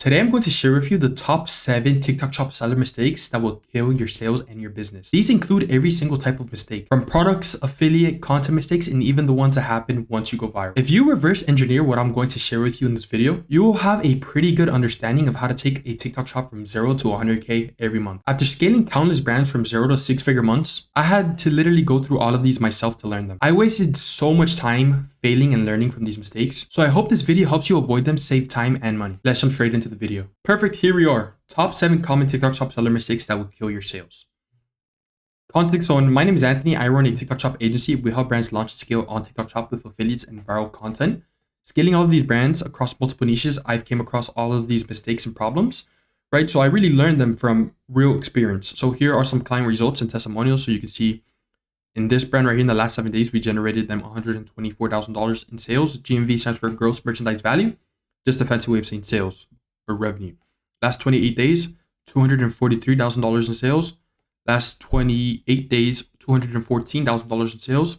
Today, I'm going to share with you the top 7 TikTok Shop seller mistakes that will kill your sales and your business. These include every single type of mistake, from products, affiliate, content mistakes, and even the ones that happen once you go viral. If you reverse engineer what I'm going to share with you in this video, you will have a pretty good understanding of how to take a TikTok Shop from 0 to 100K every month. After scaling countless brands from 0 to 6-figure months, I had to literally go through all of these myself to learn them. I wasted so much time failing and learning from these mistakes, so I hope this video helps you avoid them, save time and money. Let's jump straight into the video. Perfect, here we are. Top 7 common TikTok Shop seller mistakes that will kill your sales. Context. So my name is Anthony. I run a TikTok Shop agency. We help brands launch and scale on TikTok Shop with affiliates and viral content. Scaling all of these brands across multiple niches, I've came across all of these mistakes and problems, right? So I really learned them from real experience. So here are some client results and testimonials. So you can see in this brand right here, in the last 7 days, we generated them $124,000 in sales. GMV stands for gross merchandise value, just a fancy way of saying sales or revenue. Last 28 days, $243,000 in sales. Last 28 days, $214,000 in sales.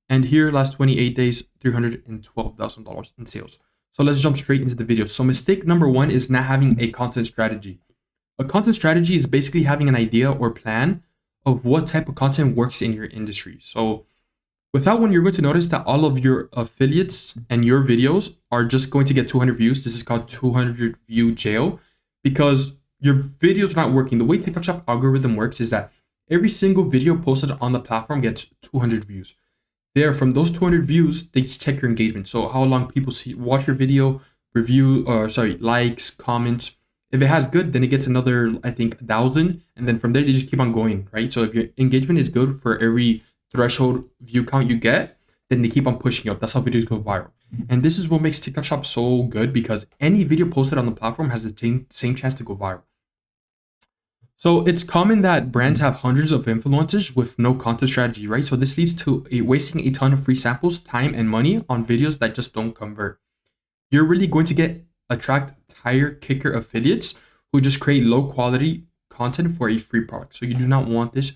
And here, last 28 days, $312,000 in sales. So let's jump straight into the video. So mistake number 1 is not having a content strategy. A content strategy is basically having an idea or plan of what type of content works in your industry. So with that one, you're going to notice that all of your affiliates and your videos are just going to get 200 views. This is called 200 view jail because your video's not working. The way TikTok Shop algorithm works is that every single video posted on the platform gets 200 views. There, from those 200 views, they check your engagement. So how long people watch your video, likes, comments. If it has good, then it gets another, I think, 1,000. And then from there, they just keep on going, right? So if your engagement is good for every threshold view count you get, then they keep on pushing up. That's how videos go viral. And this is what makes TikTok Shop so good because any video posted on the platform has the same chance to go viral. So it's common that brands have hundreds of influencers with no content strategy, right? So this leads to wasting a ton of free samples, time, and money on videos that just don't convert. You're really going to attract tire kicker affiliates who just create low quality content for a free product. So you do not want this.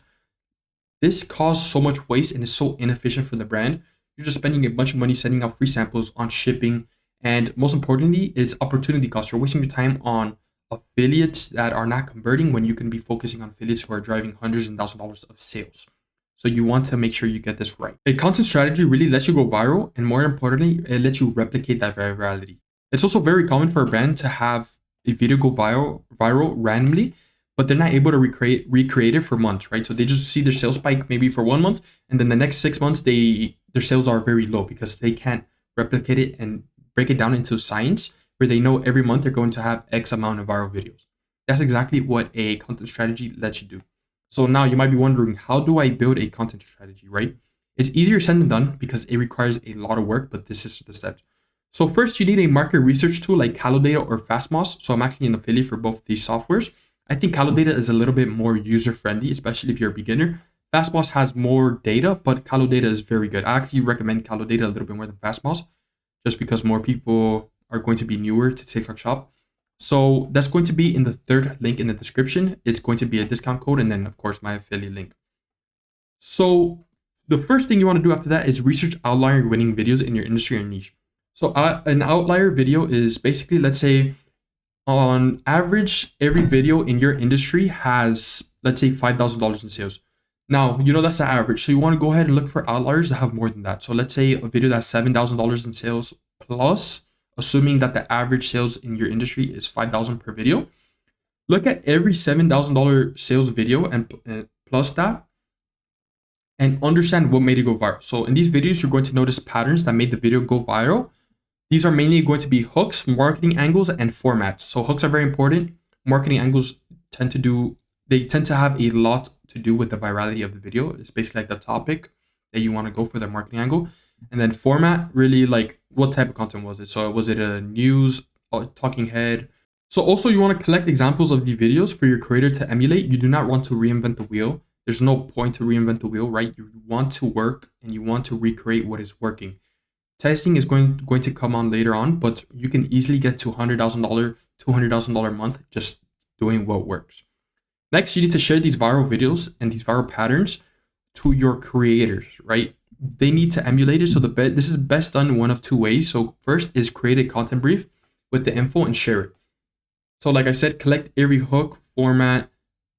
This causes so much waste and is so inefficient for the brand. You're just spending a bunch of money sending out free samples on shipping. And most importantly, it's opportunity cost. You're wasting your time on affiliates that are not converting when you can be focusing on affiliates who are driving hundreds and thousands of dollars of sales. So you want to make sure you get this right. A content strategy really lets you go viral, and more importantly, it lets you replicate that virality. It's also very common for a brand to have a video go viral randomly, but they're not able to recreate it for months, right? So they just see their sales spike maybe for 1 month, and then the next 6 months, their sales are very low because they can't replicate it and break it down into science where they know every month they're going to have X amount of viral videos. That's exactly what a content strategy lets you do. So now you might be wondering, how do I build a content strategy, right? It's easier said than done because it requires a lot of work, but this is the steps. So first, you need a market research tool like CaloData or Fastmoss. So I'm actually an affiliate for both of these softwares. I think CaloData is a little bit more user-friendly, especially if you're a beginner. Fastmoss has more data, but CaloData is very good. I actually recommend CaloData a little bit more than Fastmoss, just because more people are going to be newer to TikTok Shop. So that's going to be in the third link in the description. It's going to be a discount code, and then of course my affiliate link. So the first thing you want to do after that is research outlier winning videos in your industry or niche. So an outlier video is basically, let's say, on average, every video in your industry has, let's say, $5,000 in sales. Now, you know that's the average. So you want to go ahead and look for outliers that have more than that. So let's say a video that's $7,000 in sales plus, assuming that the average sales in your industry is $5,000 per video. Look at every $7,000 sales video and plus that, and understand what made it go viral. So in these videos, you're going to notice patterns that made the video go viral. These are mainly going to be hooks, marketing angles, and formats. So hooks are very important. Marketing angles tend to have a lot to do with the virality of the video. It's basically like the topic that you want to go for the marketing angle. And then format, really like what type of content was it? So was it a news, or talking head? So also you want to collect examples of the videos for your creator to emulate. You do not want to reinvent the wheel. There's no point to reinvent the wheel, right? You want to work and you want to recreate what is working. Testing is going to come on later on, but you can easily get to $100,000, $200,000 a month just doing what works. Next, you need to share these viral videos and these viral patterns to your creators, right? They need to emulate it. So this is best done one of two ways. So first is create a content brief with the info and share it. So like I said, collect every hook, format,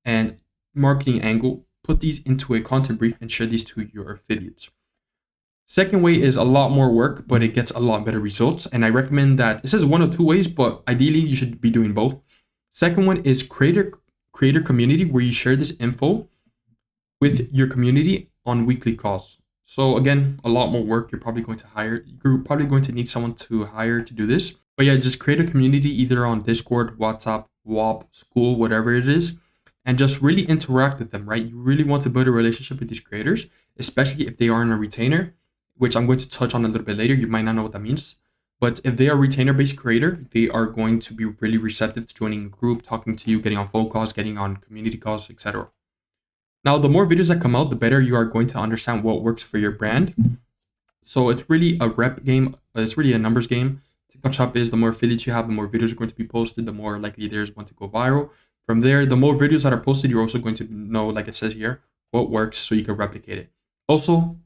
and marketing angle, put these into a content brief and share these to your affiliates. Second way is a lot more work, but it gets a lot better results. And I recommend that this is one of two ways, but ideally you should be doing both. Second one is creator community, where you share this info with your community on weekly calls. So again, a lot more work. You're probably going to need someone to hire to do this. But yeah, just create a community either on Discord, WhatsApp, WAP, School, whatever it is, and just really interact with them, right? You really want to build a relationship with these creators, especially if they are in a retainer, which I'm going to touch on a little bit later. You might not know what that means. But if they are retainer-based creator, they are going to be really receptive to joining a group, talking to you, getting on phone calls, getting on community calls, etc. Now, the more videos that come out, the better you are going to understand what works for your brand. So it's really a rep game. It's really a numbers game. TikTok Shop is the more affiliates you have, the more videos are going to be posted, the more likely there's one to go viral. From there, the more videos that are posted, you're also going to know, like it says here, what works so you can replicate it. Also,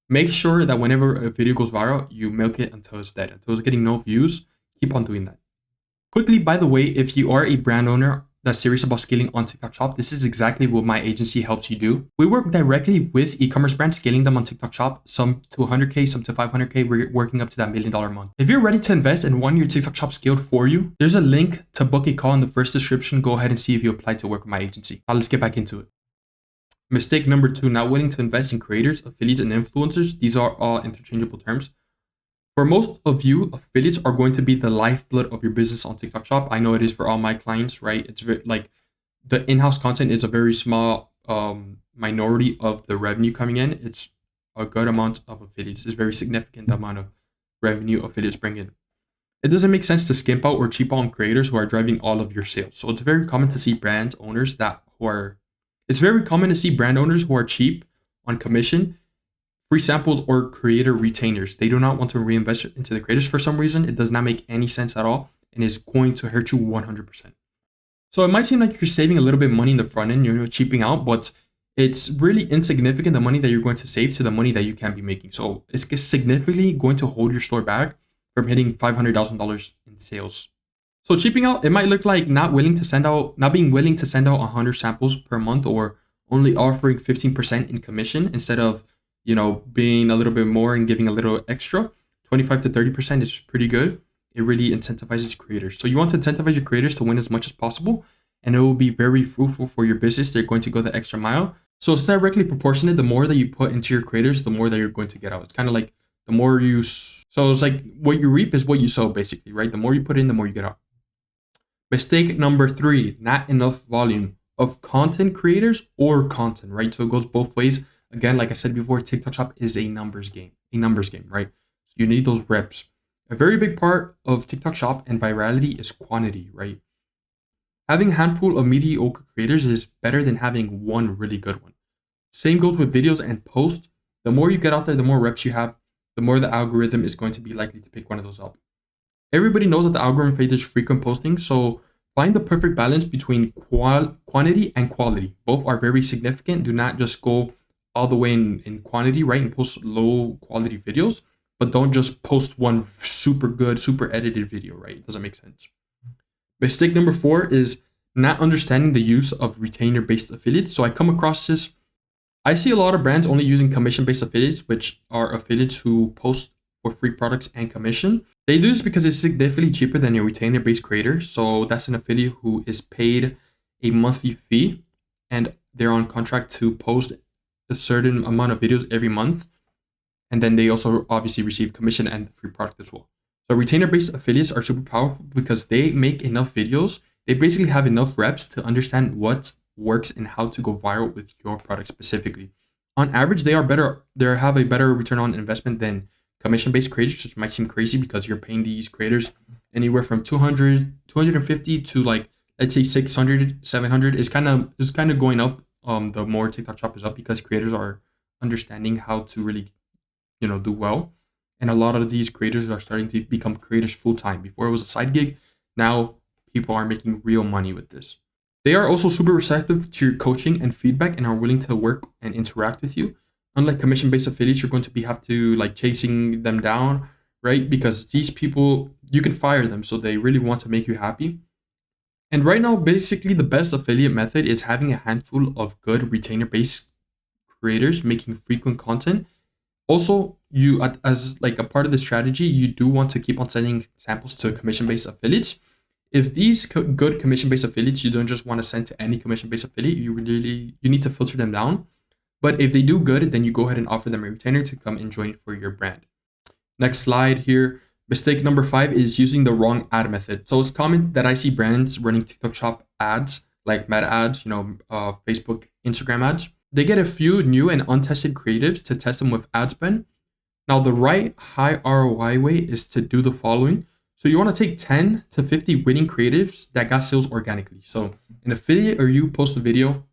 make sure that whenever a video goes viral, you milk it until it's dead, until it's getting no views. Keep on doing that. Quickly, by the way, if you are a brand owner that's serious about scaling on TikTok Shop, this is exactly what my agency helps you do. We work directly with e-commerce brands, scaling them on TikTok Shop, some to 100K, some to 500K. We're working up to that $1 million month. If you're ready to invest and want your TikTok Shop scaled for you, there's a link to book a call in the first description. Go ahead and see if you apply to work with my agency. Now let's get back into it. Mistake number 2, not willing to invest in creators, affiliates, and influencers. These are all interchangeable terms. For most of you, affiliates are going to be the lifeblood of your business on TikTok Shop. I know it is for all my clients, right? It's like the in-house content is a very small minority of the revenue coming in. It's a good amount of affiliates. It's a very significant amount of revenue affiliates bring in. It doesn't make sense to skimp out or cheap out on creators who are driving all of your sales. So it's very common to see brand owners who are cheap on commission, free samples, or creator retainers. They do not want to reinvest into the creators for some reason. It does not make any sense at all and is going to hurt you 100%. So it might seem like you're saving a little bit of money in the front end, you're cheaping out, but it's really insignificant, the money that you're going to save to the money that you can be making. So it's significantly going to hold your store back from hitting $500,000 in sales. So cheaping out, it might look like not being willing to send out 100 samples per month, or only offering 15% in commission instead of, being a little bit more and giving a little extra. 25 to 30% is pretty good. It really incentivizes creators. So you want to incentivize your creators to win as much as possible, and it will be very fruitful for your business. They're going to go the extra mile. So it's directly proportionate. The more that you put into your creators, the more that you're going to get out. It's kind of like so it's like what you reap is what you sow, basically, right? The more you put in, the more you get out. Mistake number 3, not enough volume of content creators or content, right? So it goes both ways. Again, like I said before, TikTok Shop is a numbers game, right? So you need those reps. A very big part of TikTok Shop and virality is quantity, right? Having a handful of mediocre creators is better than having one really good one. Same goes with videos and posts. The more you get out there, the more reps you have, the more the algorithm is going to be likely to pick one of those up. Everybody knows that the algorithm favors frequent posting, so find the perfect balance between quantity and quality. Both are very significant. Do not just go all the way in quantity, right, and post low quality videos, but don't just post one super good, super edited video, right? It doesn't make sense. Mistake number 4 is not understanding the use of retainer-based affiliates. So I come across this. I see a lot of brands only using commission-based affiliates, which are affiliates who post for free products and commission. They do this because it's significantly cheaper than a retainer-based creator. So that's an affiliate who is paid a monthly fee, and they're on contract to post a certain amount of videos every month. And then they also obviously receive commission and the free product as well. So retainer-based affiliates are super powerful because they make enough videos. They basically have enough reps to understand what works and how to go viral with your product specifically. On average, they have a better return on investment than commission-based creators, which might seem crazy because you're paying these creators anywhere from 250 to, like, let's say 600, 700 is kind of going up. The more TikTok Shop is up, because creators are understanding how to really, do well. And a lot of these creators are starting to become creators full-time. Before it was a side gig. Now people are making real money with this. They are also super receptive to your coaching and feedback and are willing to work and interact with you. Unlike commission-based affiliates, you're going to have to like chasing them down, right? Because these people, you can fire them, so they really want to make you happy. And right now, basically the best affiliate method is having a handful of good retainer-based creators making frequent content. Also, you as like a part of the strategy, you do want to keep on sending samples to commission-based affiliates. If these good commission-based affiliates, you don't just want to send to any commission-based affiliate, you need to filter them down. But if they do good, then you go ahead and offer them a retainer to come and join for your brand. Next slide here. Mistake number 5 is using the wrong ad method. So it's common that I see brands running TikTok Shop ads like Meta ads, Facebook, Instagram ads. They get a few new and untested creatives to test them with ad spend. Now, the right high ROI way is to do the following. So you want to take 10 to 50 winning creatives that got sales organically. So an affiliate or you post a video,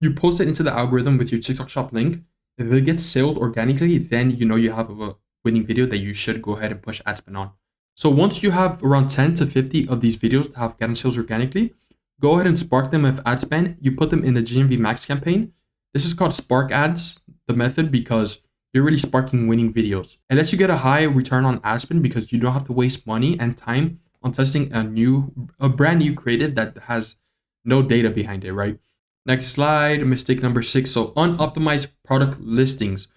you post it into the algorithm with your TikTok Shop link. If it gets sales organically, then you know you have a winning video that you should go ahead and push ad spend on. So once you have around 10 to 50 of these videos that have gotten sales organically, go ahead and spark them with ad spend. You put them in the GMV Max campaign. This is called Spark Ads, the method, because you're really sparking winning videos. It lets you get a high return on ad spend because you don't have to waste money and time on testing a brand new creative that has no data behind it, right? Next slide, mistake number 6. So unoptimized product listings.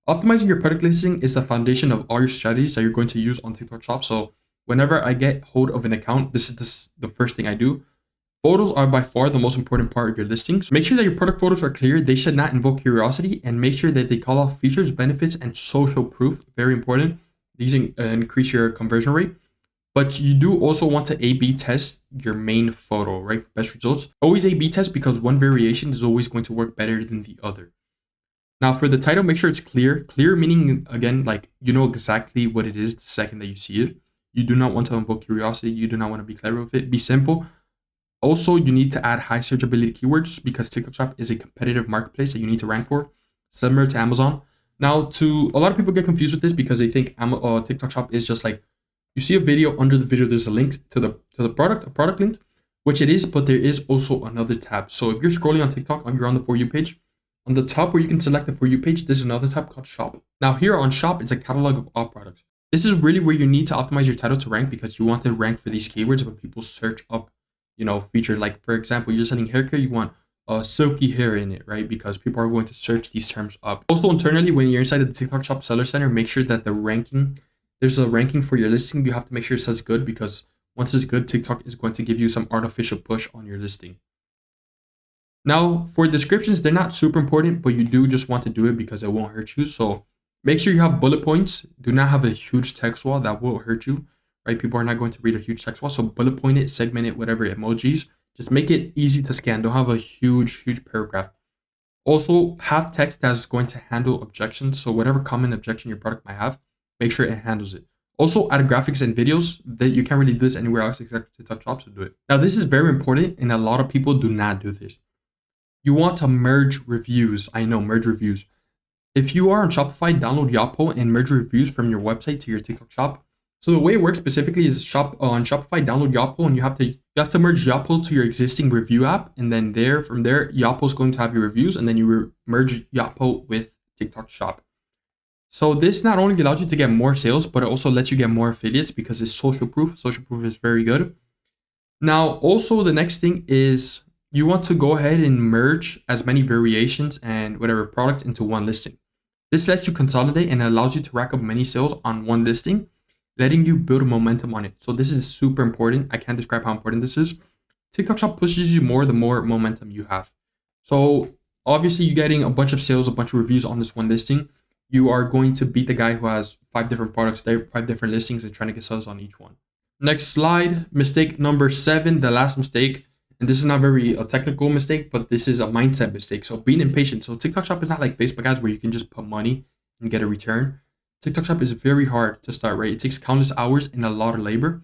Optimizing your product listing is the foundation of all your strategies that you're going to use on TikTok Shop. So whenever I get hold of an account, this is the first thing I do. Photos are by far the most important part of your listings. Make sure that your product photos are clear. They should not invoke curiosity, and make sure that they call out features, benefits, and social proof. Very important. These increase your conversion rate. But you do also want to A/B test your main photo, right? Best results. Always A/B test because one variation is always going to work better than the other. Now for the title, make sure it's clear. Clear meaning, again, like you know exactly what it is the second that you see it. You do not want to invoke curiosity. You do not want to be clever with it. Be simple. Also, you need to add high searchability keywords because TikTok Shop is a competitive marketplace that you need to rank for, similar to Amazon. Now, a lot of people get confused with this because they think TikTok Shop is just like, you see a video, under the video there's a link to the product, a product link, which it is, but there is also another tab. So if you're scrolling on TikTok and you're on the For You page, on the top where you can select the For You page, there's another tab called Shop. Now here on Shop, it's a catalog of all products. This is really where you need to optimize your title to rank because you want to rank for these keywords when people search up feature. Like for example, you're selling hair care, you want silky hair in it, right? Because people are going to search these terms up. Also internally, when you're inside of the TikTok Shop Seller Center, make sure that there's a ranking for your listing. You have to make sure it says good because once it's good, TikTok is going to give you some artificial push on your listing. Now for descriptions, they're not super important, but you do just want to do it because it won't hurt you. So make sure you have bullet points. Do not have a huge text wall that will hurt you. Right? People are not going to read a huge text wall. So bullet point it, segment it, whatever emojis. Just make it easy to scan. Don't have a huge paragraph. Also, have text that's going to handle objections. So whatever common objection your product might have, make sure it handles it. Also, add graphics and videos that you can't really do this anywhere else except TikTok Shop to do it. Now, this is very important, and a lot of people do not do this. You want to merge reviews. I know, merge reviews. If you are on Shopify, download Yotpo and merge reviews from your website to your TikTok Shop. So the way it works specifically is on Shopify, download Yotpo, and you have to merge Yotpo to your existing review app, and then from there, Yotpo is going to have your reviews, and then you merge Yotpo with TikTok Shop. So this not only allows you to get more sales, but it also lets you get more affiliates because it's social proof. Social proof is very good. Now, also the next thing is you want to go ahead and merge as many variations and whatever product into one listing. This lets you consolidate and allows you to rack up many sales on one listing, letting you build momentum on it. So this is super important. I can't describe how important this is. TikTok Shop pushes you more the more momentum you have. So obviously you're getting a bunch of sales, a bunch of reviews on this one listing. You are going to beat the guy who has 5 different products, 5 different listings and trying to get sales on each one. Next slide, mistake number 7, the last mistake. And this is not a technical mistake, but this is a mindset mistake. So being impatient. So TikTok Shop is not like Facebook ads where you can just put money and get a return. TikTok Shop is very hard to start, right? It takes countless hours and a lot of labor.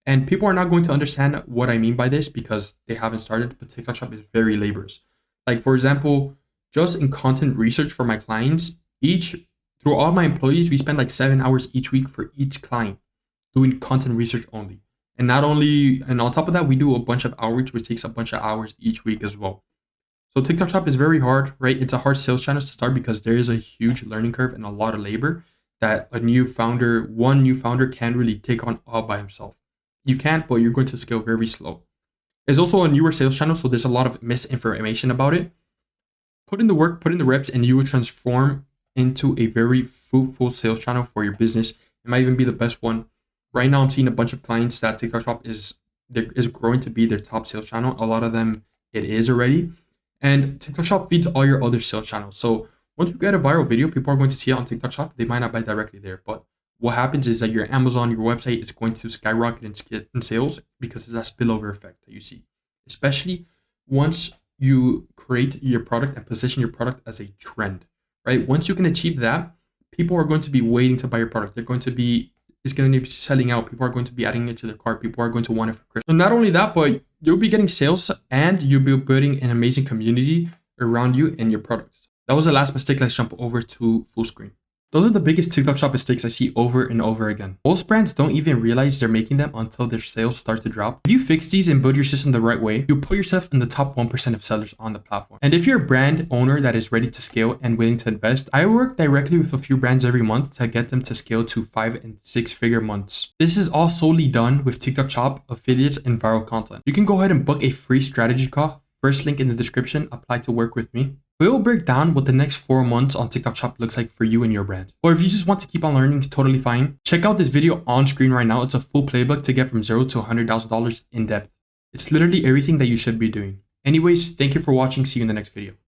And people are not going to understand what I mean by this because they haven't started, but TikTok Shop is very laborious. Like for example, just in content research for my clients, through all my employees, we spend like 7 hours each week for each client doing content research only. And on top of that, we do a bunch of outreach, which takes a bunch of hours each week as well. So TikTok Shop is very hard, right? It's a hard sales channel to start because there is a huge learning curve and a lot of labor that one new founder can't really take on all by himself. You can't, but you're going to scale very slow. It's also a newer sales channel, so there's a lot of misinformation about it. Put in the work, put in the reps, and you will transform into a very fruitful sales channel for your business. It might even be the best one. Right now, I'm seeing a bunch of clients that TikTok Shop is growing to be their top sales channel. A lot of them it is already. And TikTok Shop feeds all your other sales channels. So once you get a viral video, people are going to see it on TikTok Shop. They might not buy directly there, but what happens is that your Amazon, your website is going to skyrocket in sales because of that spillover effect that you see, especially once you create your product and position your product as a trend, right? Once you can achieve that, people are going to be waiting to buy your product. It's going to be selling out. People are going to be adding it to their cart. People are going to want it for Christmas. And not only that, but you'll be getting sales and you'll be building an amazing community around you and your products. That was the last mistake. Let's jump over to full screen. Those are the biggest TikTok Shop mistakes I see over and over again. Most brands don't even realize they're making them until their sales start to drop. If you fix these and build your system the right way, you'll put yourself in the top 1% of sellers on the platform. And if you're a brand owner that is ready to scale and willing to invest, I work directly with a few brands every month to get them to scale to 5 and 6 figure months. This is all solely done with TikTok Shop, affiliates, and viral content. You can go ahead and book a free strategy call. First link in the description, apply to work with me. We will break down what the next 4 months on TikTok Shop looks like for you and your brand. Or if you just want to keep on learning, it's totally fine. Check out this video on screen right now. It's a full playbook to get from $0 to $100,000 in depth. It's literally everything that you should be doing. Anyways, thank you for watching. See you in the next video.